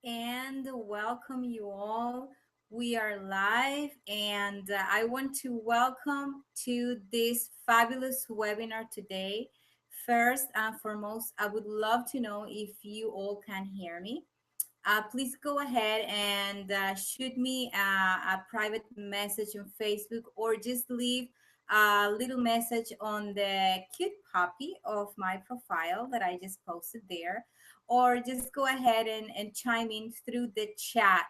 and welcome you all. We are live, and I want to welcome to this fabulous webinar today. First and foremost, I would love to know if you all can hear me. Please go ahead and shoot me a private message on Facebook or just leave a little message on the cute puppy of my profile that I just posted there. Or just go ahead and chime in through the chat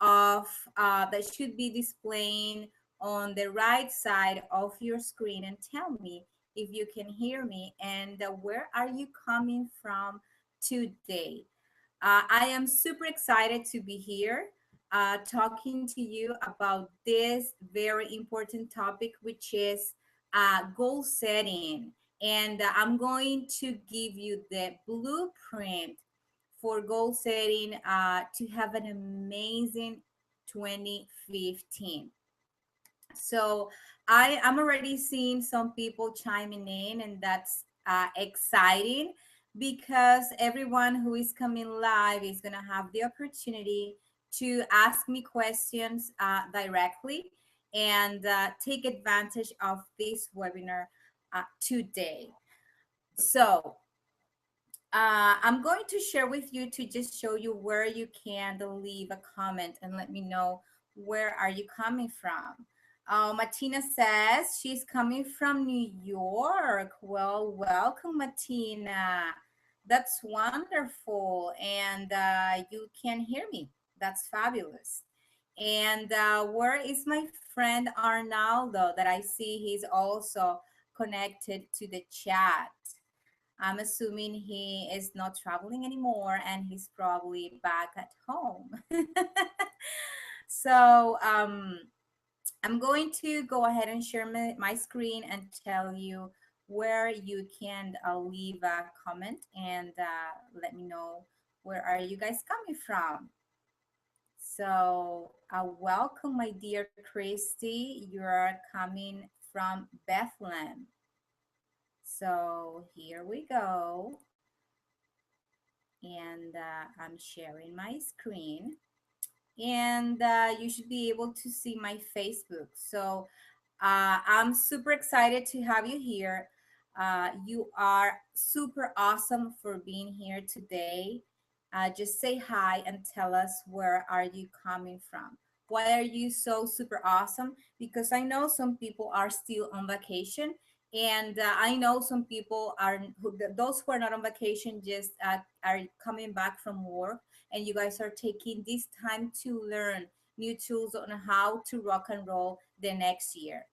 of that should be displaying on the right side of your screen and tell me if you can hear me and where are you coming from today. I am super excited to be here talking to you about this very important topic, which is goal setting. And I'm going to give you the blueprint for goal setting to have an amazing 2015. So I'm already seeing some people chiming in, and that's exciting because everyone who is coming live is going to have the opportunity to ask me questions directly and take advantage of this webinar today. So I'm going to share with you to just show you where you can leave a comment and let me know where are you coming from. Martina says she's coming from New York. Well, welcome, Martina. That's wonderful. And you can hear me. That's fabulous. And where is my friend Arnaldo that I see he's also connected to the chat? I'm assuming he is not traveling anymore and he's probably back at home. So I'm going to go ahead and share my screen and tell you where you can leave a comment and let me know where are you guys coming from. So welcome, my dear Christy. You're coming from Bethlehem. So here we go. And I'm sharing my screen and you should be able to see my Facebook. So I'm super excited to have you here. You are super awesome for being here today. Just say hi and tell us where are you coming from. Why are you so super awesome? Because I know some people are still on vacation, and I know some people are those who are not on vacation just are coming back from work, and you guys are taking this time to learn new tools on how to rock and roll the next year.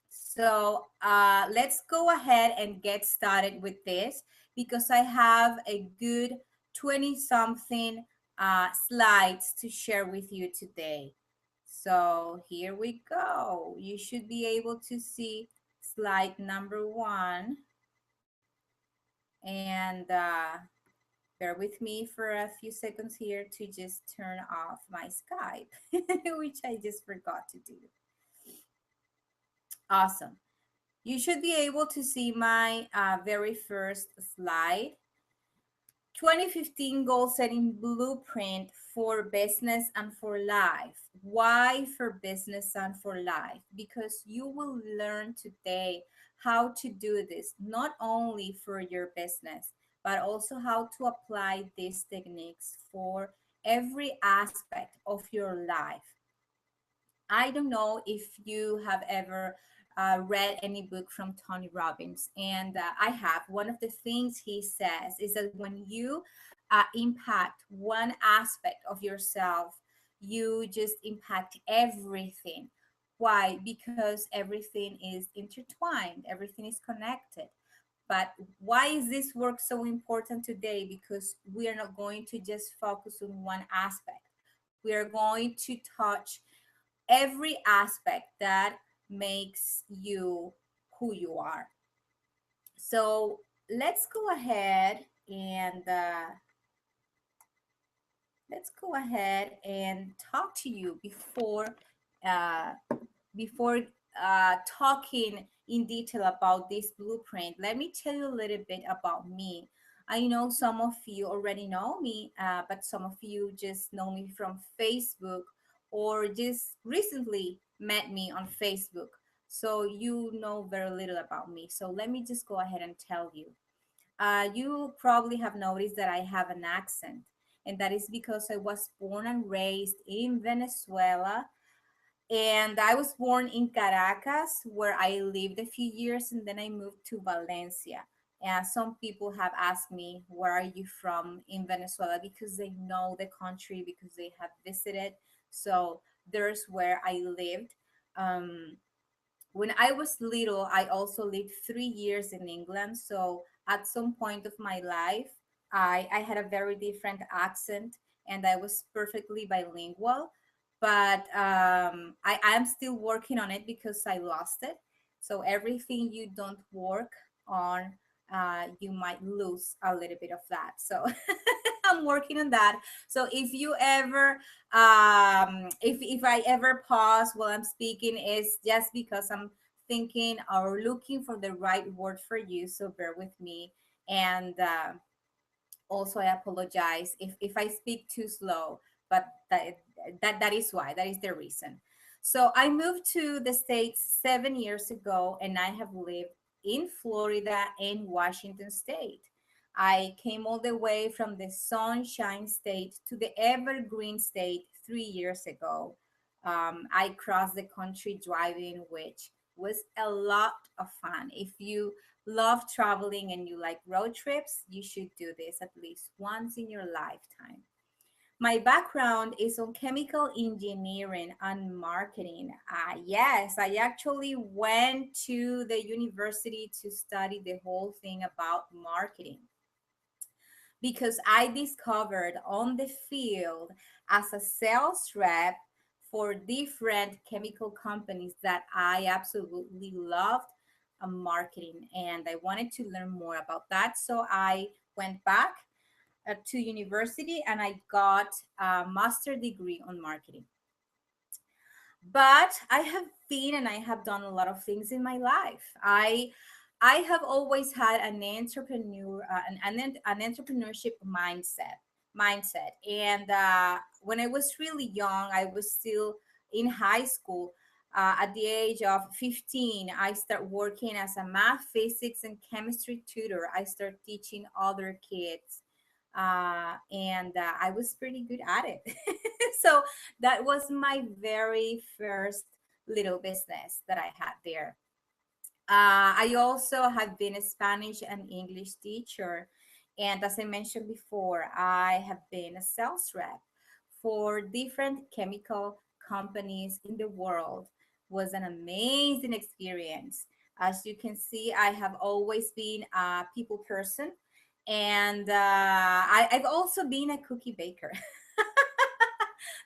So let's go ahead and get started with this because I have a good 20 something slides to share with you today. So here we go. You should be able to see slide number one. And bear with me for a few seconds here to just turn off my Skype, which I just forgot to do. Awesome. You should be able to see my very first slide. 2015 goal setting blueprint for business and for life. Why for business and for life? Because you will learn today how to do this, not only for your business, but also how to apply these techniques for every aspect of your life. I don't know if you have ever read any book from Tony Robbins, and I have. One of the things he says is that when you impact one aspect of yourself, you just impact everything. Why? Because everything is intertwined, everything is connected. But why is this work so important today? Because we are not going to just focus on one aspect. We are going to touch every aspect that makes you who you are. So and let's go ahead and talk to you uh, before talking in detail about this blueprint. Let me tell you a little bit about me. I know some of you already know me, but some of you just know me from Facebook or just recently met me on Facebook. So you know very little about me. So let me just go ahead and tell you. You probably have noticed that I have an accent, and that is because I was born and raised in Venezuela, and I was born in Caracas, where I lived a few years, and then I moved to Valencia. And some people have asked me, "Where are you from in Venezuela?" Because they know the country, because they have visited. So there's where I lived. Um, when I was little, I also lived 3 years in England. So at some point of my life, I had a very different accent, and I was perfectly bilingual. But I am still working on it because I lost it. So everything you don't work on, you might lose a little bit of that. So I'm working on that. So if you ever if I ever pause while I'm speaking, it's just because I'm thinking or looking for the right word for you. So bear with me. And also, I apologize if I speak too slow, but that is why. That is the reason. So I moved to the States 7 years ago, and I have lived in Florida and Washington State. I came all the way from the Sunshine State to the Evergreen State 3 years ago. I crossed the country driving, which was a lot of fun. If you love traveling and you like road trips, you should do this at least once in your lifetime. My background is on chemical engineering and marketing. Yes, I actually went to the university to study the whole thing about marketing because I discovered on the field as a sales rep for different chemical companies that I absolutely loved marketing, and I wanted to learn more about that. So I went back to university and I got a master degree on marketing. But I have been and I have done a lot of things in my life. I have always had an entrepreneurship mindset. And when I was really young, I was still in high school. At the age of 15, I start working as a math, physics, and chemistry tutor. I start teaching other kids, and I was pretty good at it. So that was my very first little business that I had there. I also have been a Spanish and English teacher. And as I mentioned before, I have been a sales rep for different chemical companies in the world. Was an amazing experience. As you can see, I have always been a people person. And I've also been a cookie baker.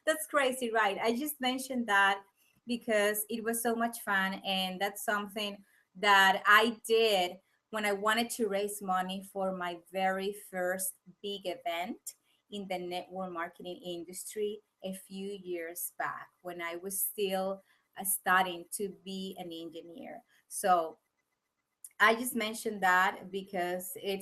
That's crazy, right? I just mentioned that because it was so much fun, and that's something that I did when I wanted to raise money for my very first big event in the network marketing industry a few years back when I was still studying to be an engineer. So I just mentioned that because it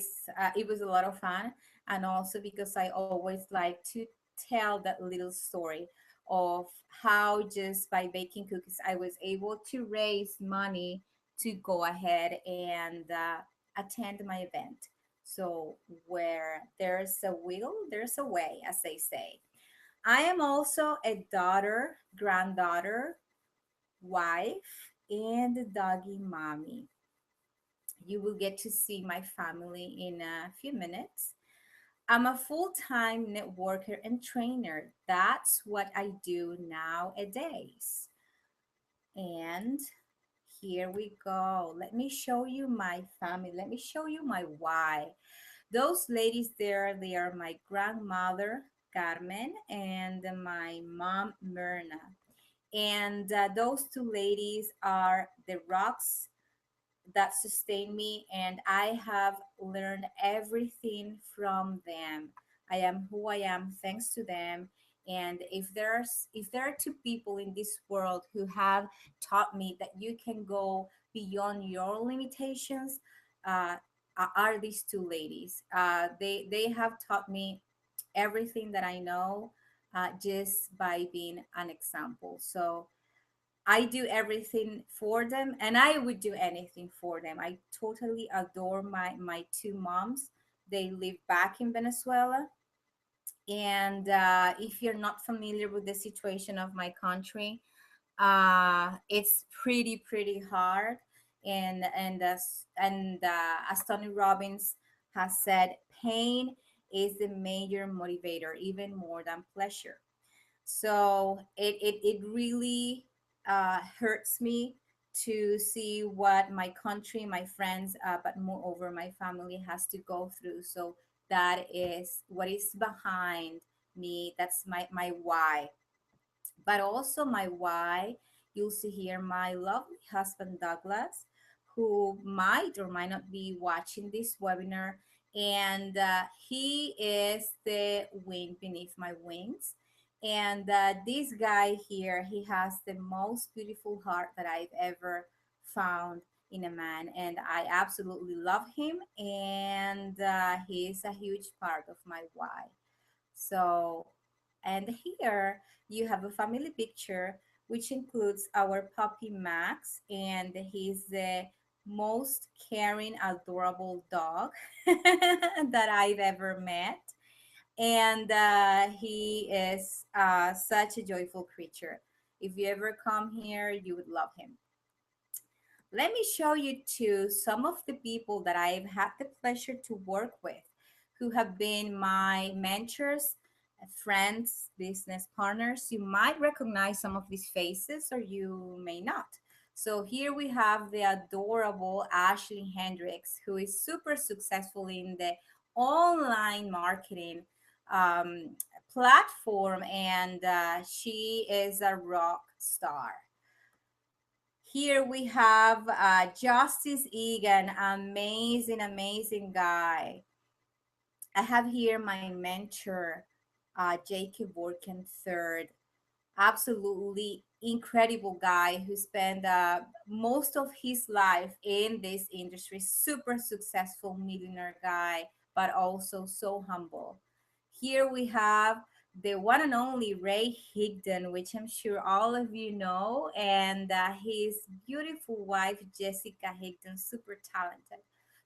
was a lot of fun, and also because I always like to tell that little story of how just by baking cookies I was able to raise money to go ahead and attend my event. So where there's a will, there's a way, as they say. I am also a daughter, granddaughter, wife, and doggy mommy. You will get to see my family in a few minutes. I'm a full time networker and trainer. That's what I do nowadays. And here we go. Let me show you my family. Let me show you my why. Those ladies there, they are my grandmother, Carmen, and my mom, Myrna. And those two ladies are the rocks that sustain me, and I have learned everything from them. I am who I am thanks to them. And if there are two people in this world who have taught me that you can go beyond your limitations, uh, are these two ladies. They have taught me everything that I know, just by being an example. So I do everything for them, and I would do anything for them. I totally adore my two moms. They live back in Venezuela, and if you're not familiar with the situation of my country, it's pretty hard. And as Tony Robbins has said, pain is the major motivator, even more than pleasure. So it really hurts me to see what my country, my friends, but moreover my family has to go through. So that is what is behind me. That's my why. But also my why, you'll see here my lovely husband Douglas, who might or might not be watching this webinar, and he is the wind beneath my wings. And this guy here, he has the most beautiful heart that I've ever found in a man, and I absolutely love him. And he is a huge part of my why. So, and here you have a family picture which includes our puppy Max, and he's the most caring, adorable dog that I've ever met. And he is such a joyful creature. If you ever come here, you would love him. Let me show you too some of the people that I've had the pleasure to work with, who have been my mentors, friends, business partners. You might recognize some of these faces or you may not. So here we have the adorable Ashley Hendricks, who is super successful in the online marketing um, platform, and she is a rock star. Here we have Justice Egan, amazing guy. I have here my mentor, Jacob Worken third. Absolutely incredible guy who spent most of his life in this industry. Super successful millionaire guy, but also so humble. Here we have the one and only Ray Higdon, which I'm sure all of you know, and his beautiful wife Jessica Higdon, super talented.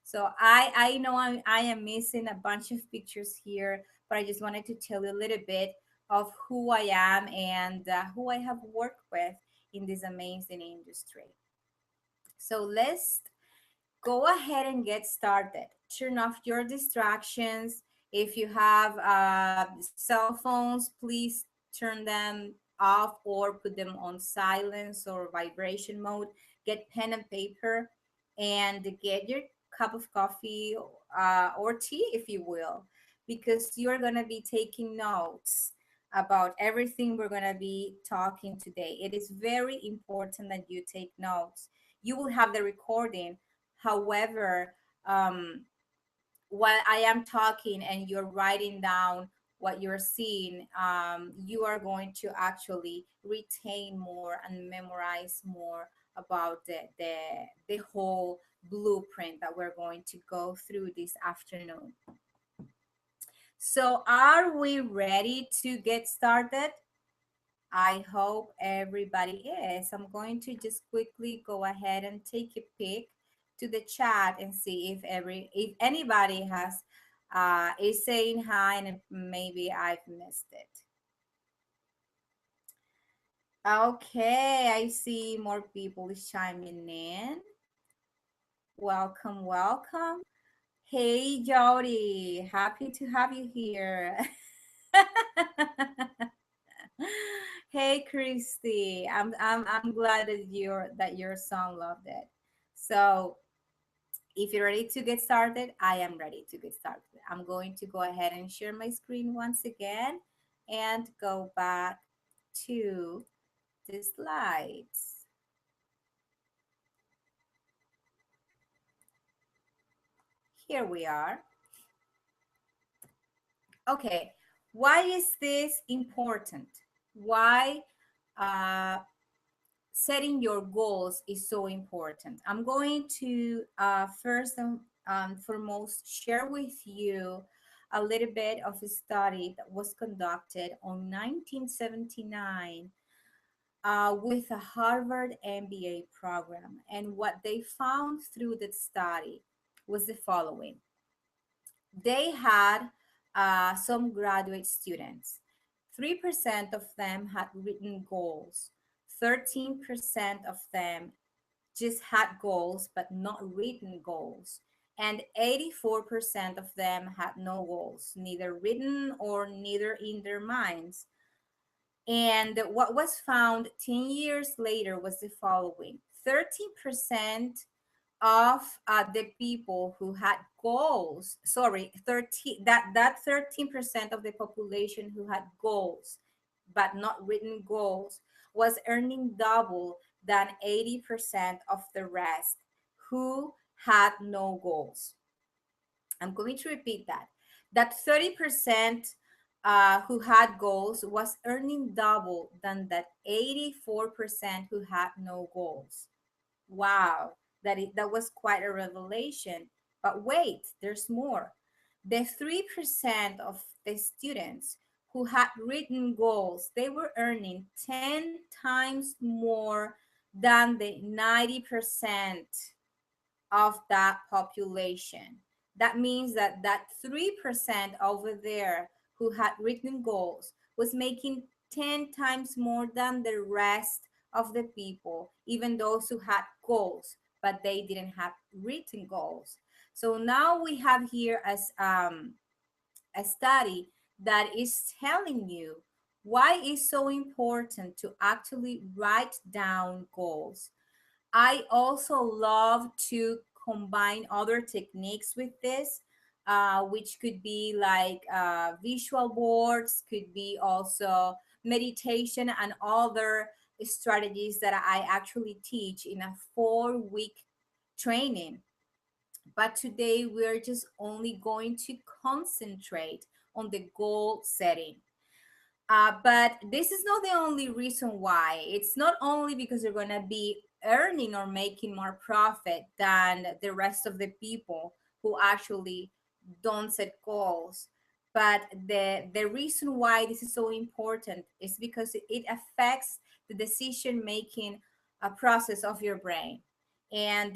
So I know I am missing a bunch of pictures here, but I just wanted to tell you a little bit of who I am and who I have worked with in this amazing industry. So let's go ahead and get started. Turn off your distractions. If you have cell phones, please turn them off or put them on silence or vibration mode. Get pen and paper and get your cup of coffee or tea, if you will, because you're going to be taking notes about everything we're going to be talking today. It is very important that you take notes. You will have the recording. However, while I am talking and you're writing down what you're seeing, you are going to actually retain more and memorize more about the whole blueprint that we're going to go through this afternoon. So, are we ready to get started? I hope everybody is. I'm going to just quickly go ahead and take a peek to the chat and see if anybody has is saying hi, and maybe I've missed it. Okay, I see more people is chiming in. Welcome. Hey Jody, happy to have you here. Hey Christy, I'm glad that your son loved it. So if you're ready to get started, I am ready to get started. I'm going to go ahead and share my screen once again and go back to the slides. Here we are. Okay, why is this important? Why setting your goals is so important? I'm going to first foremost share with you a little bit of a study that was conducted on 1979 with a Harvard MBA program. And what they found through that study was the following: they had some graduate students. 3% of them had written goals. 13% of them just had goals, but not written goals. And 84% of them had no goals, neither written or neither in their minds. And what was found 10 years later was the following: 13% of the people who had goals, sorry, 13, that 13% of the population who had goals but not written goals was earning double than 80% of the rest who had no goals. I'm going to repeat that. That 30% who had goals was earning double than that 84% who had no goals. Wow, that was quite a revelation. But wait, there's more. The 3% of the students who had written goals, they were earning 10 times more than the 90% of that population. That means that that 3% over there who had written goals was making 10 times more than the rest of the people, even those who had goals, but they didn't have written goals. So now we have here as a study that is telling you why it's so important to actually write down goals. I also love to combine other techniques with this, which could be like visual boards, could be also meditation and other strategies that I actually teach in a 4 week training. But today we're just only going to concentrate on the goal setting. But this is not the only reason why. It's not only because you're going to be earning or making more profit than the rest of the people who actually don't set goals. But the reason why this is so important is because it affects the decision making process of your brain. And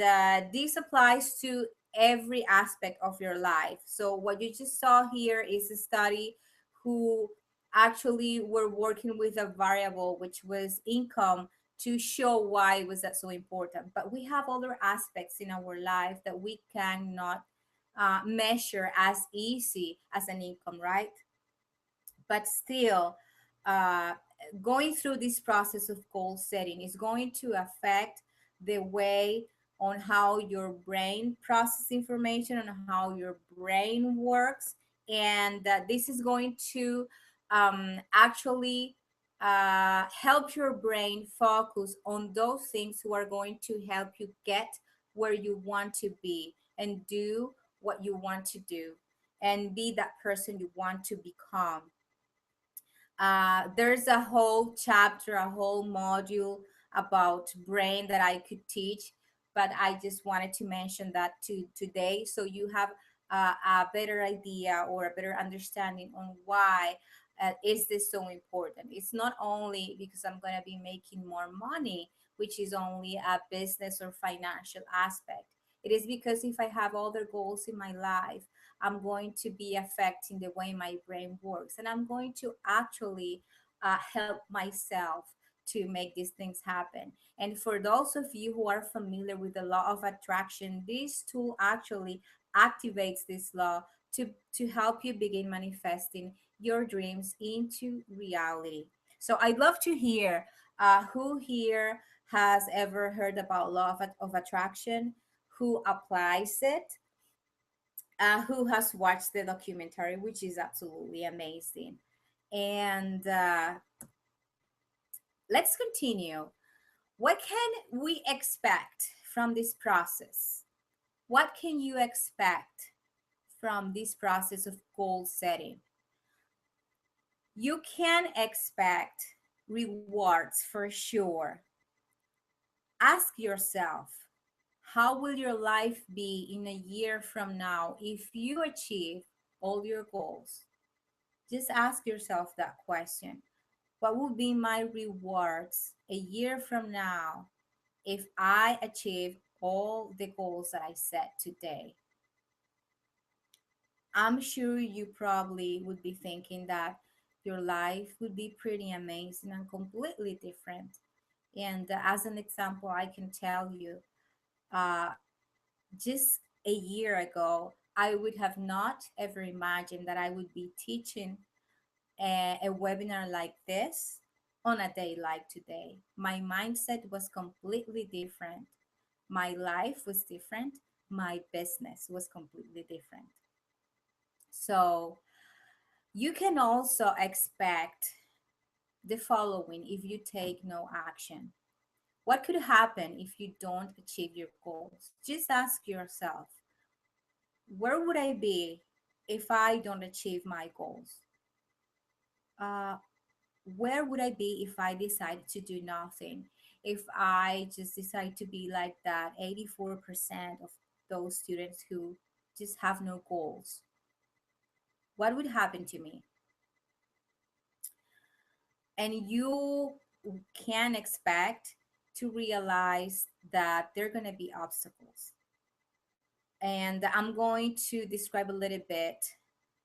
this applies to every aspect of your life. So, what you just saw here is a study who actually were working with a variable which was income to show why was that so important. But we have other aspects in our life that we cannot measure as easy as an income, right? But still, uh, going through this process of goal setting is going to affect the way on how your brain processes information, on how your brain works. And this is going to actually help your brain focus on those things who are going to help you get where you want to be and do what you want to do and be that person you want to become. There's a whole chapter, a whole module about brain that I could teach, but I just wanted to mention that today so you have a better idea or a better understanding on why is this so important. It's not only because I'm going to be making more money, which is only a business or financial aspect. It is because if I have other goals in my life, I'm going to be affecting the way my brain works. And I'm going to actually help myself to make these things happen. And for those of you who are familiar with the law of attraction, this tool actually activates this law to help you begin manifesting your dreams into reality. So I'd love to hear who here has ever heard about law of attraction, who applies it, who has watched the documentary, which is absolutely amazing. And let's continue. What can we expect from this process? What can you expect from this process of goal setting? You can expect rewards for sure. Ask yourself, How will your life be in a year from now if you achieve all your goals? Just ask yourself that question. What will be my rewards a year from now if I achieve all the goals that I set today? I'm sure you probably would be thinking that your life would be pretty amazing and completely different. And as an example, I can tell you, uh, just a year ago, I would have not ever imagined that I would be teaching a webinar like this on a day like today. My mindset was completely different. My life was different. My business was completely different. So you can also expect the following if you take no action. What could happen if you don't achieve your goals? Just ask yourself, where would I be if I don't achieve my goals? Uh, where would I be if I decided to do nothing? If I just decide to be like that 84% of those students who just have no goals, what would happen to me? And you can expect to realize that there are going to be obstacles. And I'm going to describe a little bit.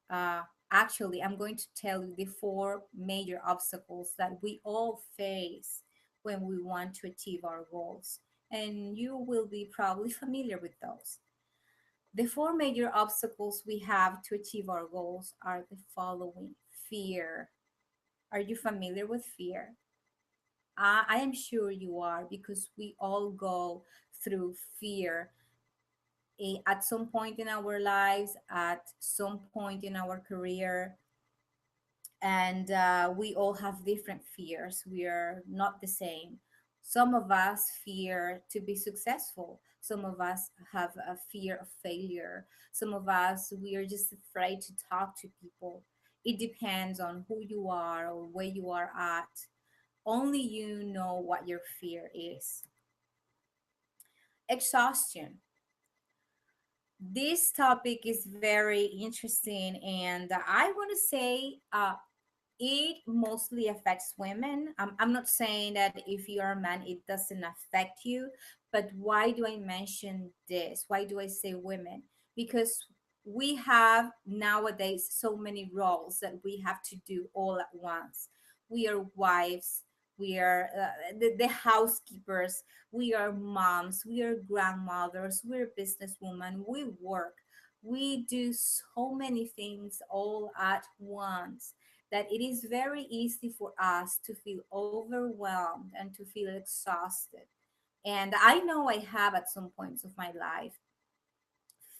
Uh, Actually, I'm going to tell you the four major obstacles that we all face when we want to achieve our goals. And you will be probably familiar with those. The four major obstacles we have to achieve our goals are the following: fear. Are you familiar with fear? I am sure you are, because we all go through fear at some point in our lives, at some point in our career, and we all have different fears. We are not the same. Some of us fear to be successful. Some of us have a fear of failure. Some of us, we are just afraid to talk to people. It depends on who you are or where you are at. Only you know what your fear is. Exhaustion. This topic is very interesting, and I want to say it mostly affects women. I'm not saying that if you're a man, it doesn't affect you. But why do I mention this? Why do I say women? Because we have nowadays so many roles that we have to do all at once. We are wives, we are the housekeepers, we are moms, we are grandmothers, we're businesswomen, we work. We do so many things all at once that it is very easy for us to feel overwhelmed and to feel exhausted. And I know I have at some points of my life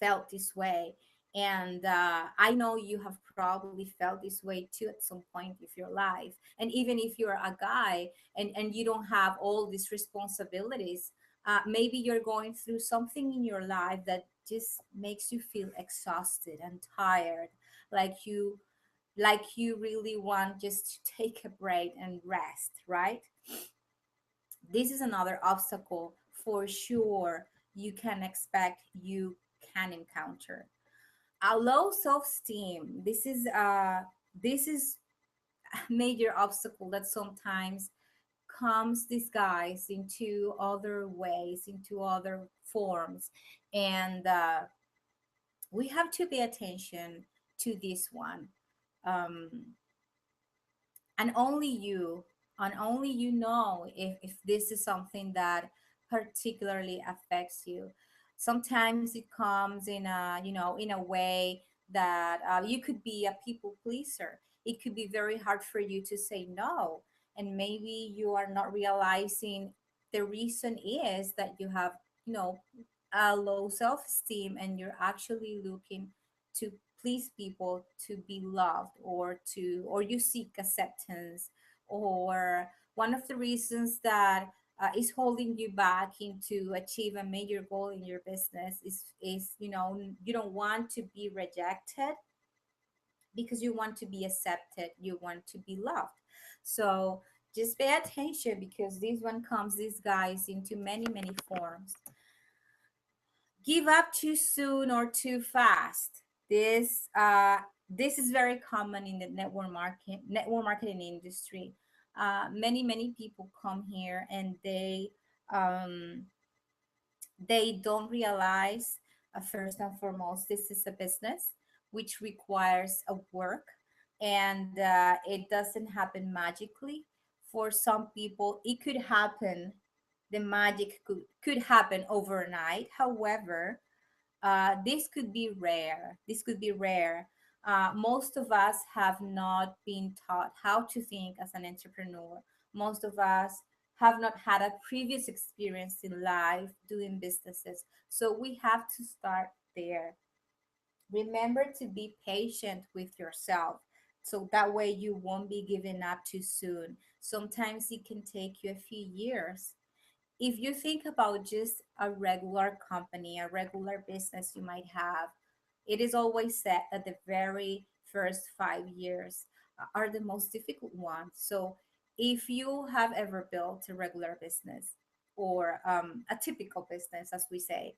felt this way. And I know you have probably felt this way too at some point of your life. And even if you're a guy and you don't have all these responsibilities, maybe you're going through something in your life that just makes you feel exhausted and tired, like you really want just to take a break and rest, right? This is another obstacle for sure you can expect, you can encounter. A low self-esteem. This is a major obstacle that sometimes comes disguised into other ways, into other forms. And we have to pay attention to this one. Um, and only you know if this is something that particularly affects you. Sometimes it comes in a, in a way that you could be a people pleaser. It could be very hard for you to say no, and maybe you are not realizing the reason is that you have, you know a low self-esteem, and you're actually looking to please people, to be loved, or you seek acceptance. Or one of the reasons that is holding you back into achieve a major goal in your business is you don't want to be rejected, because you want to be accepted, you want to be loved. So just pay attention, because this one comes disguised into many forms. give up too soon or too fast. This is very common in the network marketing industry. Many people come here and um, they don't realize, first and foremost, this is a business which requires a work, and it doesn't happen magically. For some people it could happen, the magic could happen overnight. However, this could be rare. This could be rare. Most of us have not been taught how to think as an entrepreneur. Most of us have not had a previous experience in life doing businesses. So we have to start there. Remember to be patient with yourself, so that way you won't be giving up too soon. Sometimes it can take you a few years. If you think about just a regular company, a regular business you might have, it is always said that the very first 5 years are the most difficult ones. So, if you have ever built a regular business or a typical business, as we say,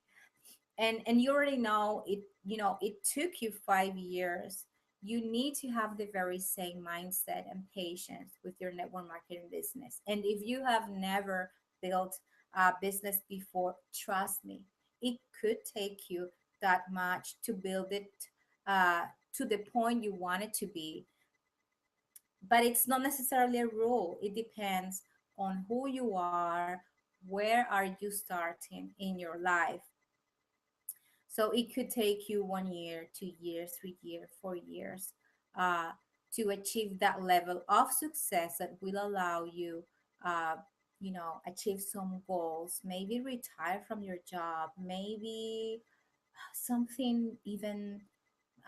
and you already know it, it took you 5 years, you need to have the very same mindset and patience with your network marketing business. And if you have never built a business before, trust me, it could take you that much to build it uh, to the point you want it to be. But it's not necessarily a rule. It depends on who you are, where are you starting in your life. So it could take you 1 year, 2 years, 3 years, 4 years uh, to achieve that level of success that will allow you, uh, achieve some goals. Maybe retire from your job. Maybe something even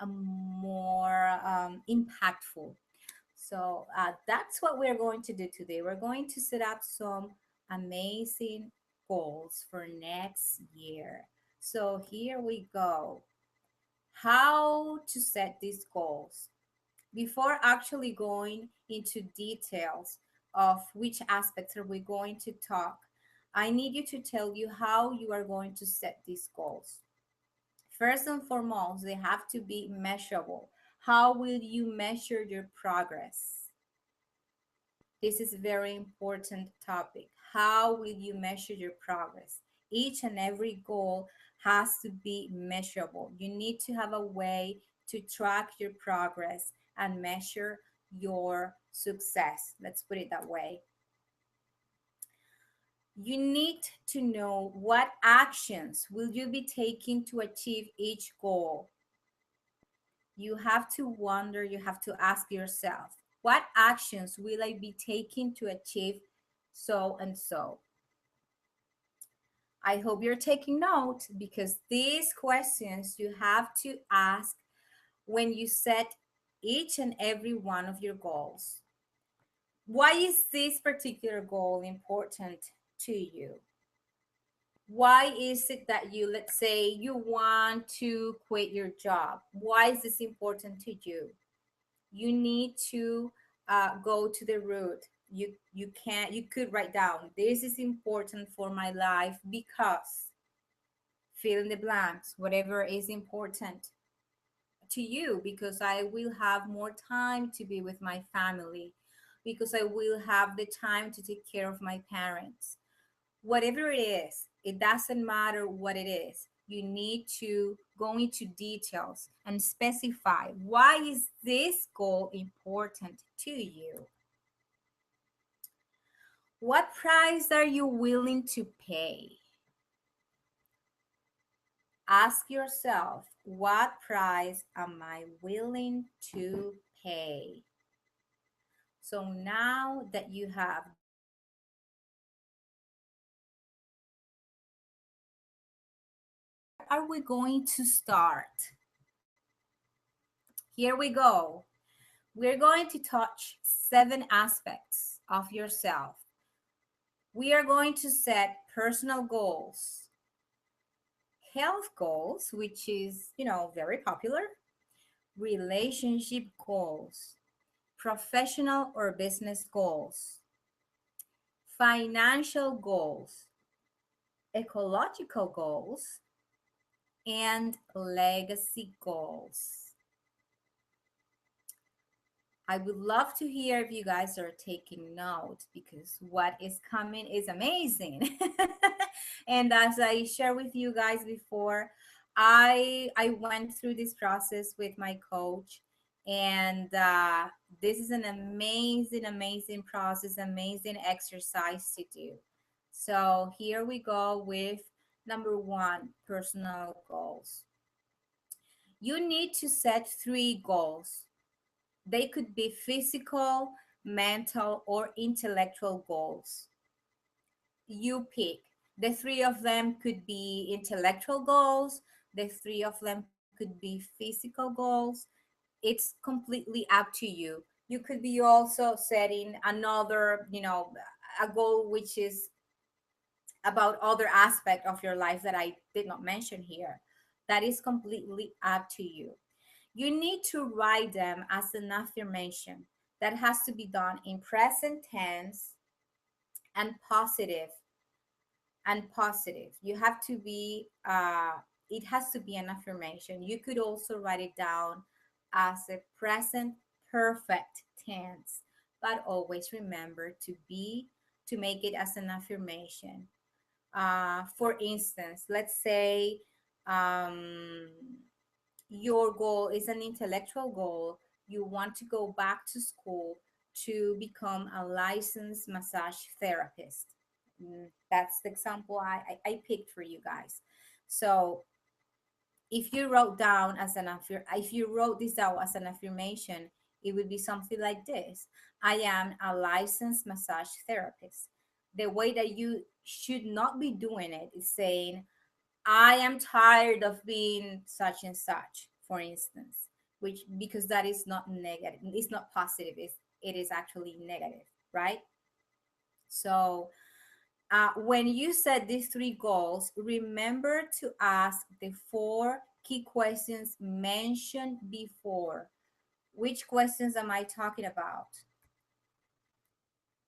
more impactful. So that's what we're going to do today. We're going to set up some amazing goals for next year. So here we go. How to set these goals. Before actually going into details of which aspects are we going to talk, I need you to tell you how you are going to set these goals. First and foremost, they have to be measurable. How will you measure your progress? This is a very important topic. How will you measure your progress? Each and every goal has to be measurable. You need to have a way to track your progress and measure your success. Let's put it that way. You need to know what actions will you be taking to achieve each goal. You have to wonder, you have to ask yourself, what actions will I be taking to achieve so and so? I hope you're taking note, because these questions you have to ask when you set each and every one of your goals. Why is this particular goal important to you? Why is it that you, let's say, you want to quit your job? Why is this important to you? You need to go to the root. You could write down, this is important for my life because, fill in the blanks, whatever is important to you, because I will have more time to be with my family, because I will have the time to take care of my parents. Whatever it is, it doesn't matter what it is. You need to go into details and specify, why is this goal important to you? What price are you willing to pay? Ask yourself, what price am I willing to pay? So now that you have these questions, what are we going to start? Here we go. We're going to touch 7 aspects of yourself. We are going to set personal goals, health goals, which is, very popular, relationship goals, professional or business goals, financial goals, ecological goals, and legacy goals. I would love to hear if you guys are taking notes because what is coming is amazing. And as I shared with you guys before, I went through this process with my coach, and this is an amazing, amazing process, amazing exercise to do. So here we go with number one, personal goals. You need to set three goals. They could be physical, mental, or intellectual goals. You pick. The three of them could be intellectual goals, the three of them could be physical goals. It's completely up to you. You could be also setting another, a goal which is about other aspect of your life that I did not mention here. That is completely up to you. You need to write them as an affirmation that has to be done in present tense and positive positive. You have to be it has to be an affirmation. You could also write it down as a present perfect tense, but always remember to make it as an affirmation. For instance, let's say um, your goal is an intellectual goal. You want to go back to school to become a licensed massage therapist. That's the example I picked for you guys. So if you wrote down as if you wrote this out as an affirmation, it would be something like this: I am a licensed massage therapist. The way that you should not be doing it is saying, I am tired of being such and such, for instance, which because that is not negative, it's not positive, it is actually negative, right? So when you set these three goals, remember to ask the four key questions mentioned before. Which questions am I talking about?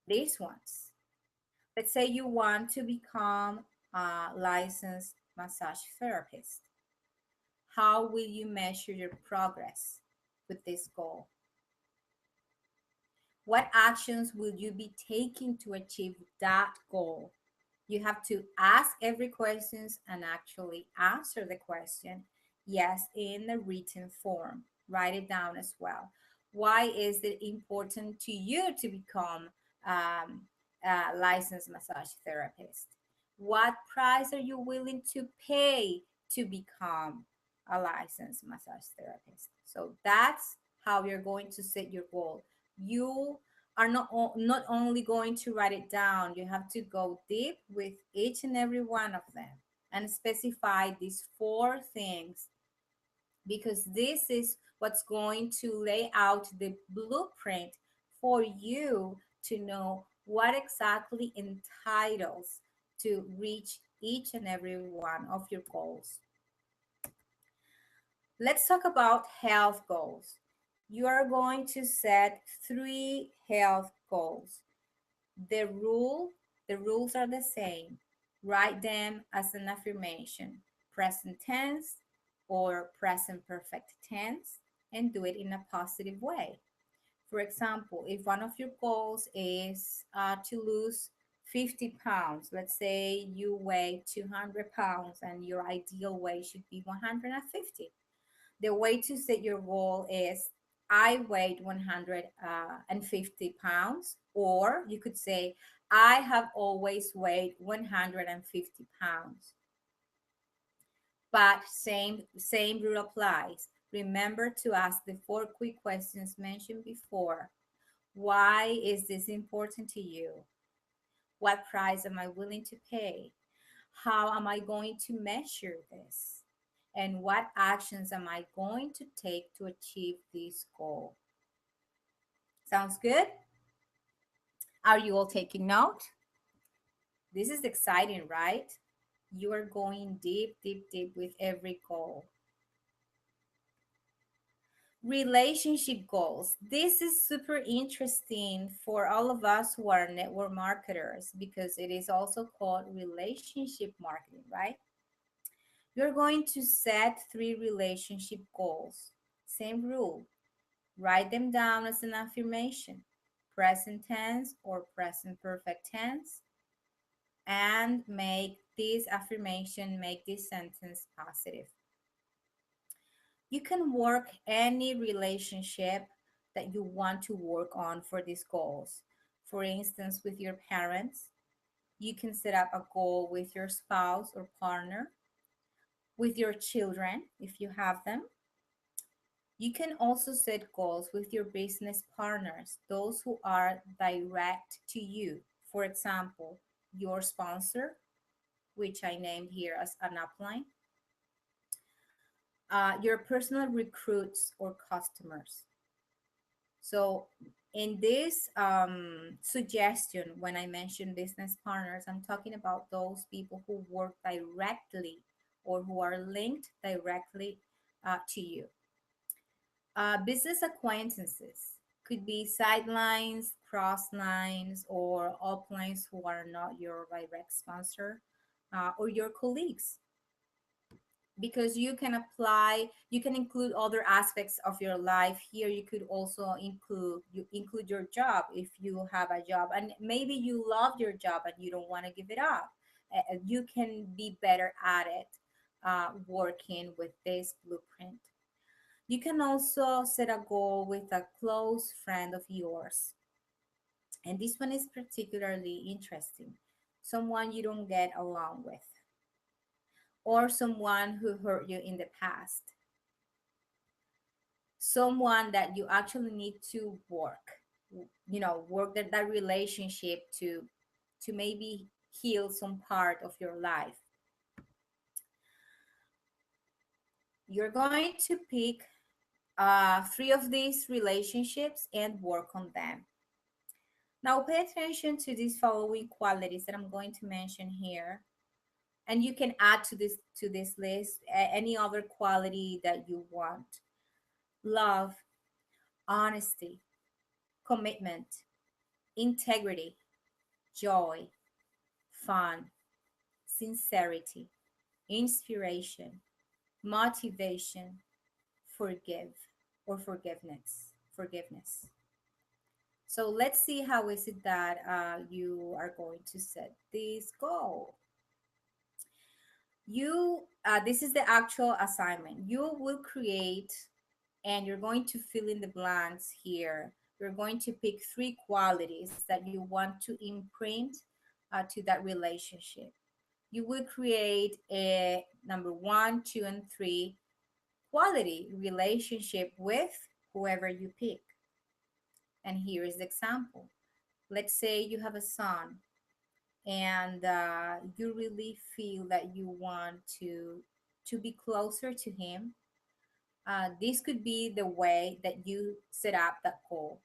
These ones. Let's say you want to become a licensed massage therapist. How will you measure your progress with this goal? What actions will you be taking to achieve that goal? You have to ask every questions and actually answer the question, yes, in the written form. Write it down as well. Why is it important to you to become um, a licensed massage therapist? What price are you willing to pay to become a licensed massage therapist? So that's how you're going to set your goal. You are not only going to write it down, you have to go deep with each and every one of them and specify these four things, because this is what's going to lay out the blueprint for you to know what exactly entitles to reach each and every one of your goals. Let's talk about health goals. You are going to set three health goals. The rule, the rules are the same. Write them as an affirmation, present tense or present perfect tense, and do it in a positive way. For example, if one of your goals is to lose 50 pounds, let's say you weigh 200 pounds and your ideal weight should be 150. The way to set your goal is I weighed 150 pounds, or you could say I have always weighed 150 pounds. But same rule applies. Remember to ask the four quick questions mentioned before. Why is this important to you? What price am I willing to pay? How am I going to measure this? And what actions am I going to take to achieve this goal? Sounds good? Are you all taking note? This is exciting, right? You are going deep, deep, deep with every goal. Relationship goals. This is super interesting for all of us who are network marketers because it is also called relationship marketing, right? You're going to set three relationship goals. Same rule. Write them down as an affirmation, present tense or present perfect tense, and make this affirmation, make this sentence positive. You can work any relationship that you want to work on for these goals. For instance, with your parents, you can set up a goal with your spouse or partner, with your children, if you have them. You can also set goals with your business partners, those who are direct to you. For example, your sponsor, which I named here as an upline, your personal recruits or customers. So, in this suggestion, when I mention business partners, I'm talking about those people who work directly or who are linked directly to you. Business acquaintances could be sidelines, cross lines, or uplines who are not your direct sponsor, or your colleagues, because you can apply, you can include other aspects of your life here. You could also include your job if you have a job and maybe you love your job and you don't want to give it up. You can be better at it, working with this blueprint. You can also set a goal with a close friend of yours, and this one is particularly interesting: someone you don't get along with, or someone who hurt you in the past, someone that you actually need to work, work that relationship to maybe heal some part of your life. You're going to pick three of these relationships and work on them. Now pay attention to these following qualities that I'm going to mention here, and you can add to this list any other quality that you want: love, honesty, commitment, integrity, joy, fun, sincerity, inspiration, motivation, forgive or forgiveness. So let's see how is it that you are going to set this goal. This is the actual assignment. You will create, and you're going to fill in the blanks here. You're going to pick three qualities that you want to imprint to that relationship. You will create a number one, two, and three quality relationship with whoever you pick. And here is the example. Let's say you have a son, and you really feel that you want to be closer to him. This could be the way that you set up that goal.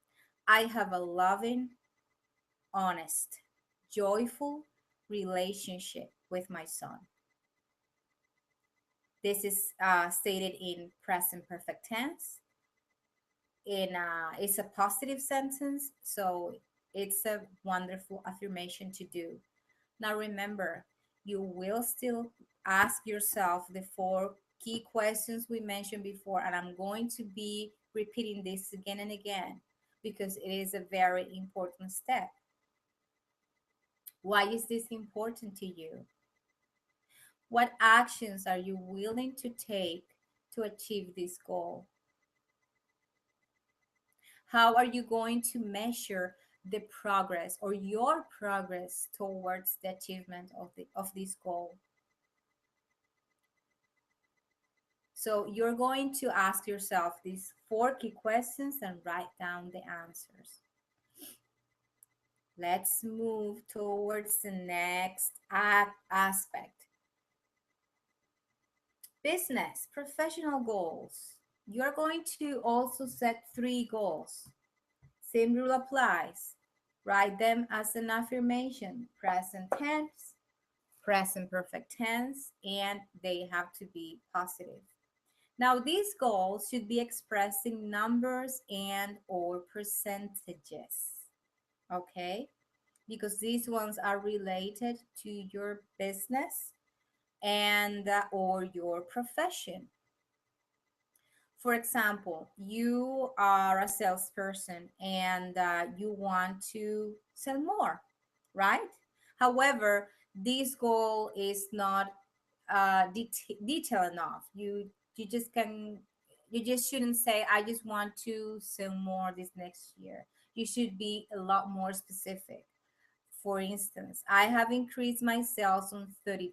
I have a loving, honest, joyful relationship with my son. This is stated in present perfect tense. It's a positive sentence, so it's a wonderful affirmation to do. Now remember, you will still ask yourself the four key questions we mentioned before, and I'm going to be repeating this again and again because it is a very important step. Why is this important to you? What actions are you willing to take to achieve this goal? How are you going to measure the progress or your progress towards the achievement of this goal? So you're going to ask yourself these four key questions and write down the answers. Let's move towards the next aspect. Business, professional goals. You're going to also set three goals. Same rule applies. Write them as an affirmation, present tense, present perfect tense, and they have to be positive. Now, these goals should be expressed in numbers and or percentages, okay? Because these ones are related to your business. and or your profession. For example, you are a salesperson and you want to sell more, right? However, this goal is not detailed enough. You just can you just shouldn't say I just want to sell more this next year. You should be a lot more specific. For instance, I have increased my sales on 30%.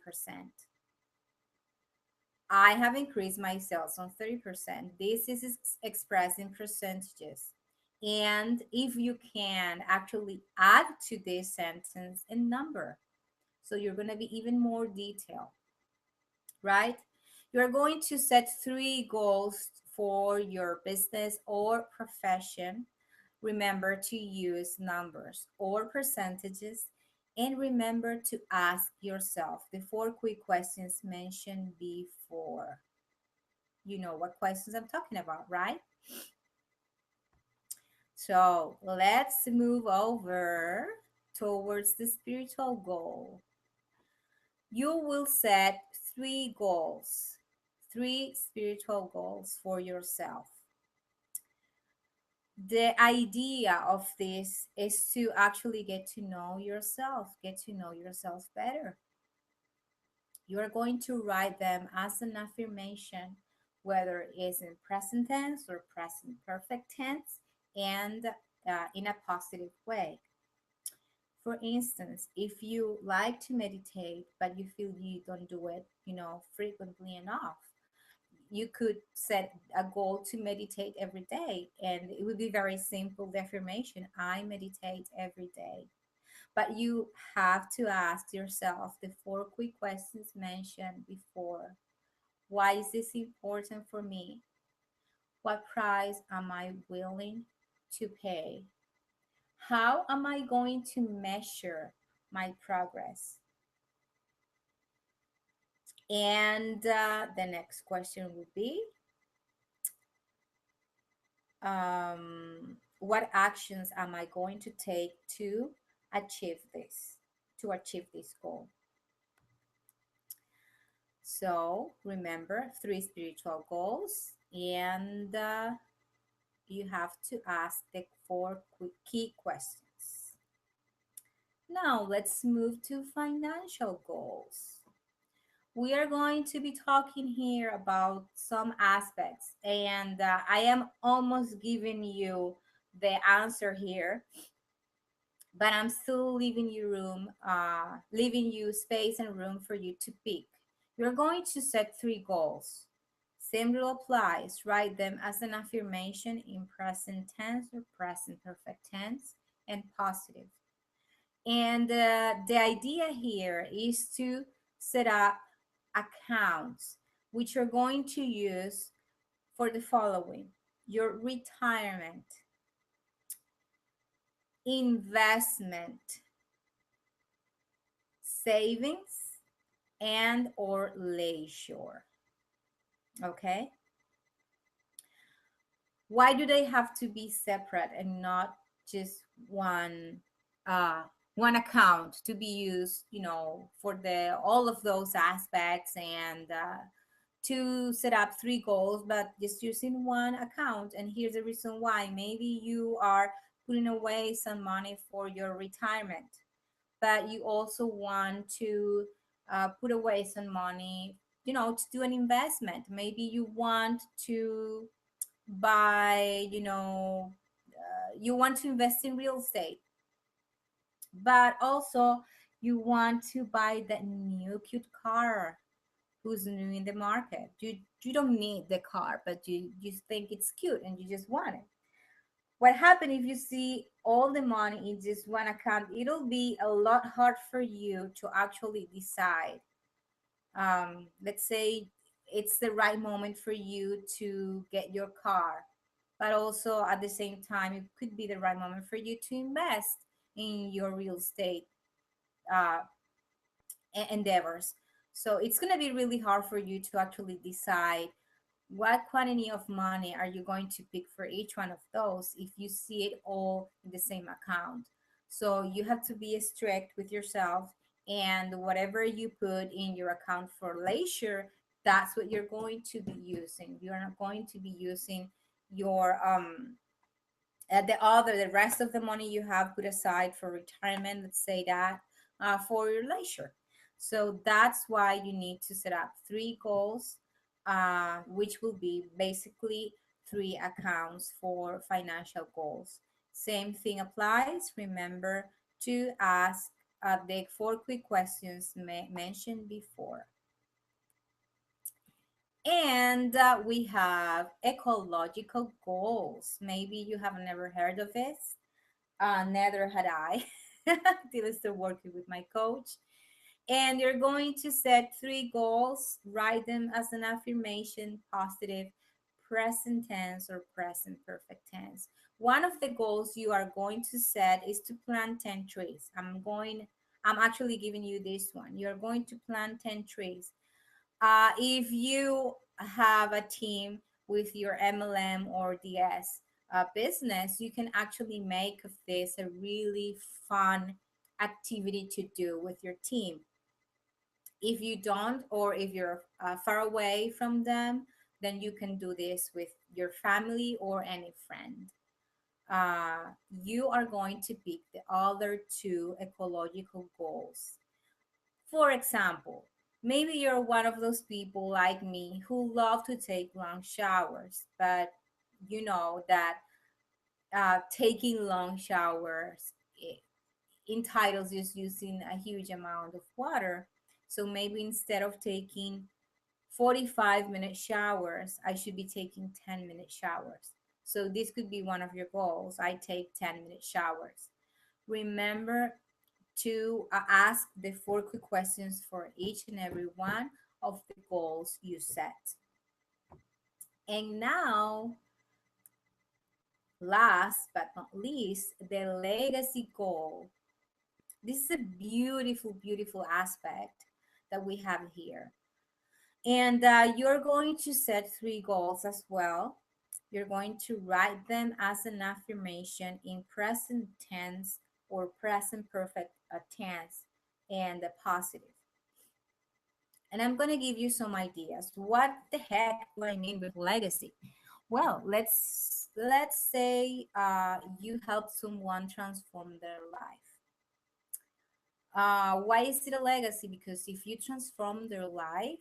I have increased my sales on 30%. This is expressed in percentages. And if you can actually add to this sentence a number, so you're going to be even more detailed, right? You're going to set three goals for your business or profession. Remember to use numbers or percentages, and remember to ask yourself the four quick questions mentioned before. You know what questions I'm talking about, right? So let's move over towards the spiritual goal. You will set three goals, three spiritual goals for yourself. The idea of this is to actually get to know yourself better. You are going to write them as an affirmation, whether it's in present tense or present perfect tense, and in a positive way. For instance, if you like to meditate but you feel you don't do it, frequently enough, you could set a goal to meditate every day, and it would be very simple. The affirmation, I meditate every day. But you have to ask yourself the four quick questions mentioned before. Why is this important for me? What price am I willing to pay? How am I going to measure my progress? And the next question would be, what actions am I going to take achieve this, to achieve this goal? So remember, three spiritual goals, and you have to ask the four key questions. Now let's move to financial goals. We are going to be talking here about some aspects, and I am almost giving you the answer here, but I'm still leaving you space and room for you to pick. You're going to set three goals. Same rule applies. Write them as an affirmation in present tense or present perfect tense and positive. And the idea here is to set up accounts which you're going to use for the following: your retirement, investment, savings, and or leisure. Okay, why do they have to be separate and not just uh one account to be used, for the all of those aspects, and to set up three goals but just using one account? And here's the reason why: maybe you are putting away some money for your retirement, but you also want to put away some money, to do an investment. Maybe you want to buy, you want to invest in real estate, but also you want to buy that new cute car who's new in the market. You don't need the car, but you think it's cute and you just want it. What happens if you see all the money in just one account? It'll be a lot hard for you to actually decide. Let's say it's the right moment for you to get your car, but also at the same time, it could be the right moment for you to invest in your real estate uh, endeavors. So it's going to be really hard for you to actually decide what quantity of money are you going to pick for each one of those if you see it all in the same account. So you have to be strict with yourself and whatever you put in your account for leisure, that's what you're going to be using. You're not going to be using your the rest of the money you have put aside for retirement, let's say that, for your leisure. So that's why you need to set up three goals, which will be basically three accounts for financial goals. Same thing applies. Remember to ask the four quick questions mentioned before. And we have ecological goals. Maybe you have never heard of it. Neither had I till I started working with my coach. And you're going to set three goals, write them as an affirmation, positive, present tense, or present perfect tense. One of the goals you are going to set is to plant 10 trees. I'm actually giving you this one. You're going to plant 10 trees. If you have a team with your MLM or DS business, you can actually make of this a really fun activity to do with your team. If you don't, or if you're far away from them, then you can do this with your family or any friend. You are going to pick the other two ecological goals. For example, maybe you're one of those people like me who love to take long showers, but you know that taking long showers entitles just using a huge amount of water. So maybe instead of taking 45-minute showers, I should be taking 10-minute showers. So this could be one of your goals. I take 10-minute showers. Remember to ask the four quick questions for each and every one of the goals you set. And now, last but not least, the legacy goal. This is a beautiful, beautiful aspect that we have here. And you're going to set three goals as well. You're going to write them as an affirmation in present tense or present perfect tense and the positive. And I'm going to give you some ideas. What the heck do I mean with legacy? Well, let's say you help someone transform their life. Why is it a legacy? Because if you transform their life,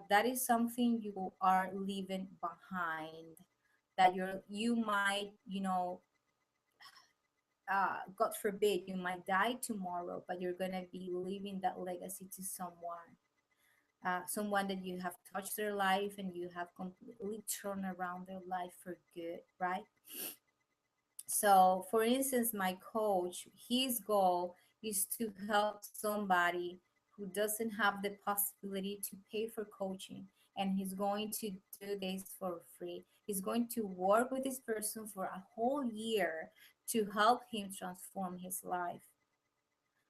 that is something you are leaving behind. That you might, God forbid, you might die tomorrow, but you're gonna be leaving that legacy to someone that you have touched their life and you have completely turned around their life for good, right? So, for instance, my coach, his goal is to help somebody who doesn't have the possibility to pay for coaching, and he's going to do this for free. He's going to work with this person for a whole year to help him transform his life.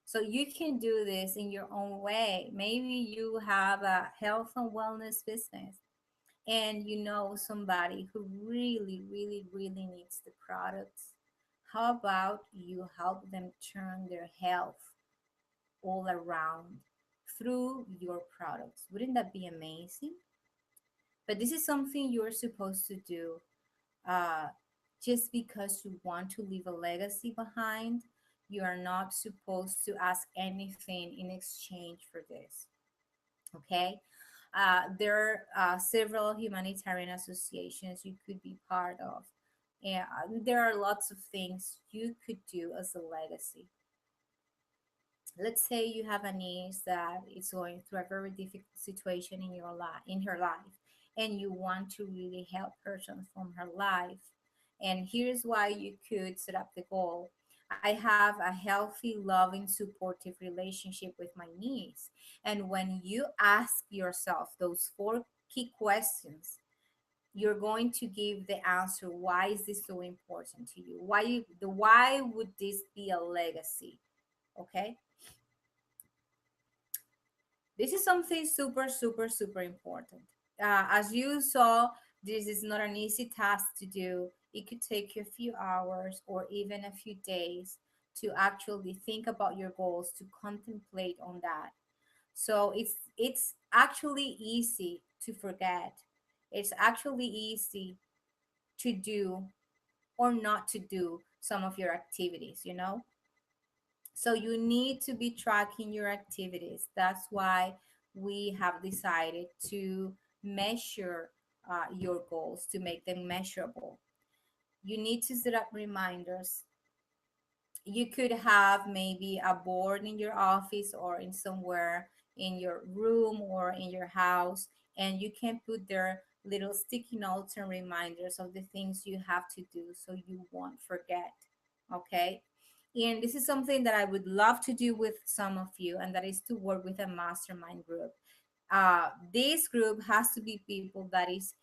So you can do this in your own way. Maybe you have a health and wellness business and you know somebody who really, really, really needs the products. How about you help them turn their health all around through your products? Wouldn't that be amazing? But this is something you're supposed to do uh, just because you want to leave a legacy behind. You are not supposed to ask anything in exchange for this. Okay? There are several humanitarian associations you could be part of. And there are lots of things you could do as a legacy. Let's say you have a niece that is going through a very difficult situation in your life, in her life, and you want to really help her transform her life. And here's why you could set up the goal. I have a healthy, loving, supportive relationship with my niece. And when you ask yourself those four key questions, you're going to give the answer, why is this so important to you? Why would this be a legacy? Okay? This is something super, super, super important. As you saw, this is not an easy task to do. It could take you a few hours or even a few days to actually think about your goals, to contemplate on that. So it's actually easy to forget. It's actually easy to do or not to do some of your activities, you know? So you need to be tracking your activities. That's why we have decided to measure your goals, to make them measurable. You need to set up reminders. You could have maybe a board in your office or in somewhere in your room or in your house, and you can put there little sticky notes and reminders of the things you have to do so you won't forget. Okay. And this is something that I would love to do with some of you, and that is to work with a mastermind group. This group has to be people that is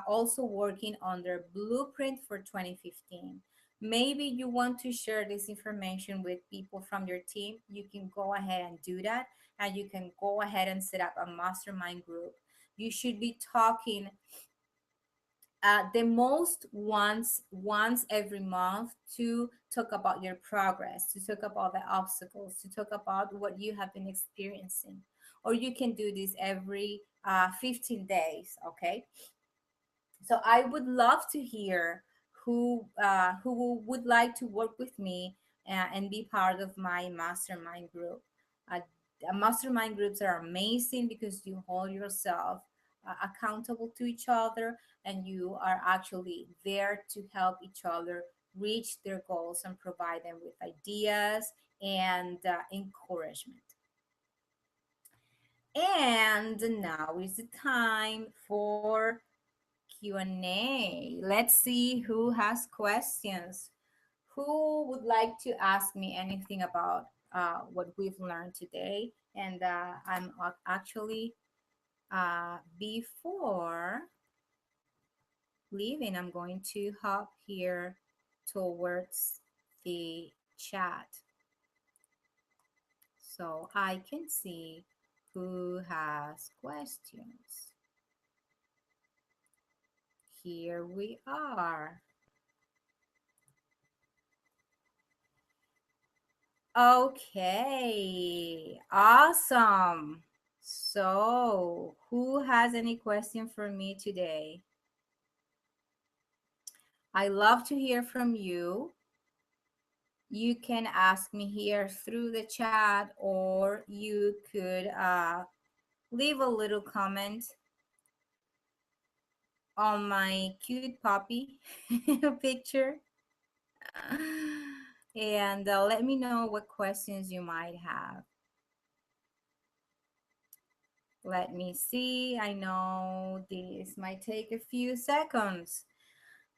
also working on their blueprint for 2015. Maybe you want to share this information with people from your team. You can go ahead and do that, and you can go ahead and set up a mastermind group. You should be talking the most once every month to talk about your progress, to talk about the obstacles, to talk about what you have been experiencing. Or you can do this every 15 days. Okay, so I would love to hear who would like to work with me and be part of my mastermind group. Uh, Mastermind groups are amazing because you hold yourself accountable to each other, and you are actually there to help each other reach their goals and provide them with ideas and encouragement. And now is the time for Q&A. Let's see who has questions. Who would like to ask me anything about what we've learned today? And actually, before leaving, I'm going to hop here towards the chat so I can see who has questions. Here we are. Okay, awesome. So, who has any question for me today? I love to hear from you. You can ask me here through the chat, or you could leave a little comment on my cute puppy picture. And let me know what questions you might have. Let me see. I know this might take a few seconds.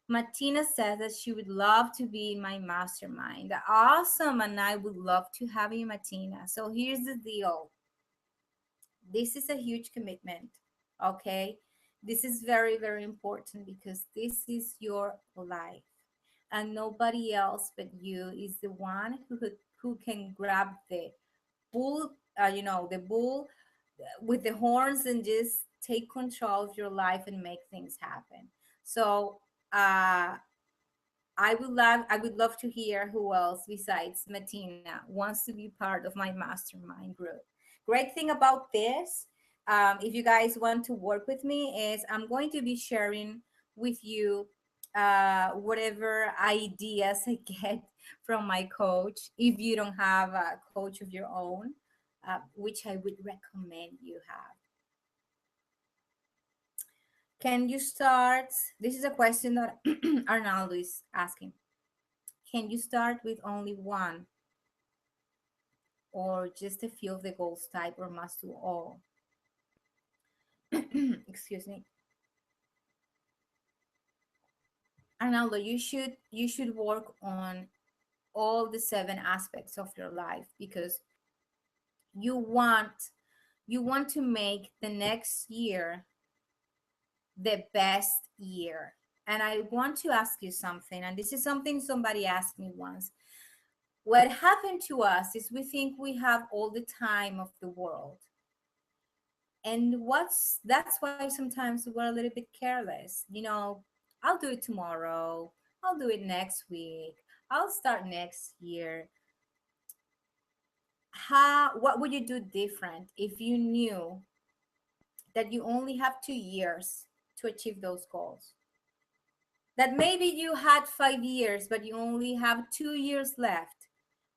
Martina says that she would love to be in my mastermind. Awesome. And I would love to have you, Martina. So here's the deal. This is a huge commitment. Okay. This is very, very important because this is your life. And nobody else but you is the one who can grab the bull, the bull with the horns and just take control of your life and make things happen. So I would love to hear who else besides Martina wants to be part of my mastermind group. Great thing about this, if you guys want to work with me, is I'm going to be sharing with you whatever ideas I get from my coach. If you don't have a coach of your own, which I would recommend you have. Can you start? This is a question that Arnaldo is asking. Can you start with only one or just a few of the goals type, or must do all? Excuse me. Arnaldo, you should work on all the seven aspects of your life because you want you want to make the next year the best year. And I want to ask you something, and this is something somebody asked me once. What happened to us is we think we have all the time of the world. And what's that's why sometimes we're a little bit careless. I'll do it tomorrow. I'll do it next week. I'll start next year. how what would you do different if you knew that you only have 2 years to achieve those goals? That maybe you had 5 years, but you only have 2 years left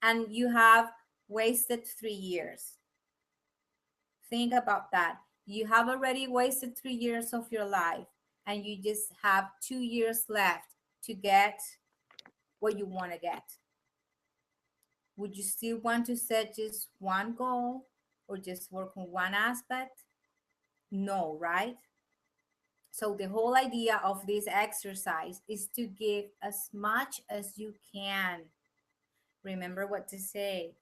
and you have wasted 3 years. Think about that. You have already wasted 3 years of your life and you just have 2 years left to get what you want to get. Would you still want to set just one goal or just work on one aspect? No, right? So the whole idea of this exercise is to give as much as you can. Remember what to say.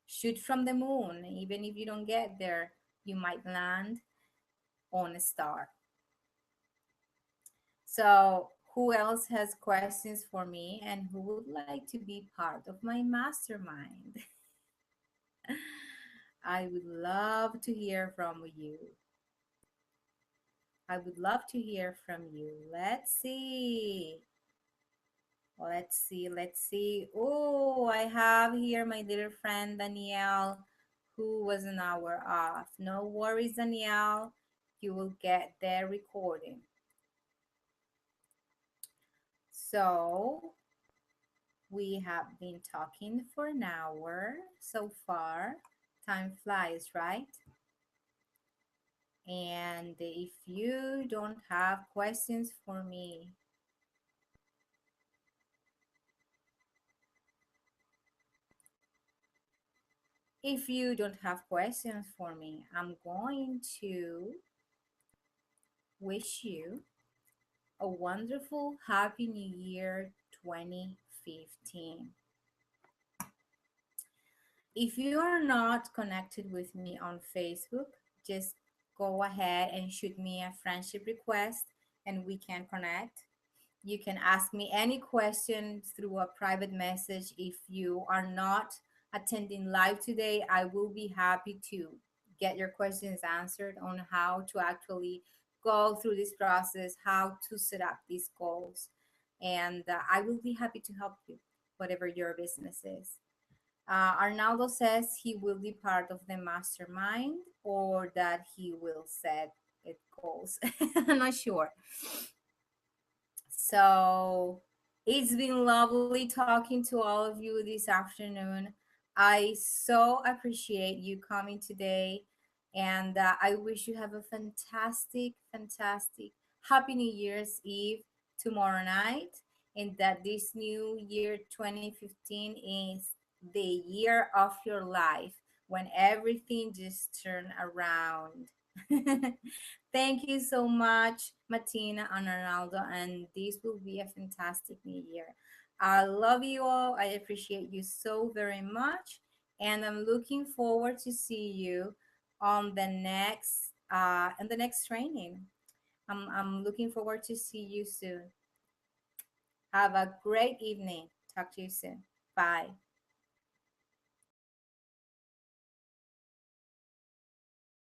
Shoot from the moon. Even if you don't get there, you might land on a star. So, who else has questions for me and who would like to be part of my mastermind? I would love to hear from you. I would love to hear from you. Let's see. Let's see. Oh, I have here my little friend Danielle, who was an hour off. No worries, Danielle. You will get their recording. So, we have been talking for an hour so far. Time flies, right? And if you don't have questions for me, if you don't have questions for me, I'm going to wish you a wonderful Happy New Year 2015. If you are not connected with me on Facebook, just go ahead and shoot me a friendship request and we can connect. You can ask me any question through a private message. If you are not attending live today, I will be happy to get your questions answered on how to actually go through this process, how to set up these goals. And I will be happy to help you, whatever your business is. Arnaldo says he will be part of the mastermind or that he will set it goals. I'm not sure. So it's been lovely talking to all of you this afternoon. I so appreciate you coming today. And I wish you have a fantastic Happy New Year's Eve tomorrow night. And that this new year 2015 is the year of your life when everything just turned around. Thank you so much, Martina and Ronaldo, and this will be a fantastic new year. I love you all. I appreciate you so very much, and I'm looking forward to see you on the next training. I'm looking forward to see you soon. Have a great evening. Talk to you soon. Bye.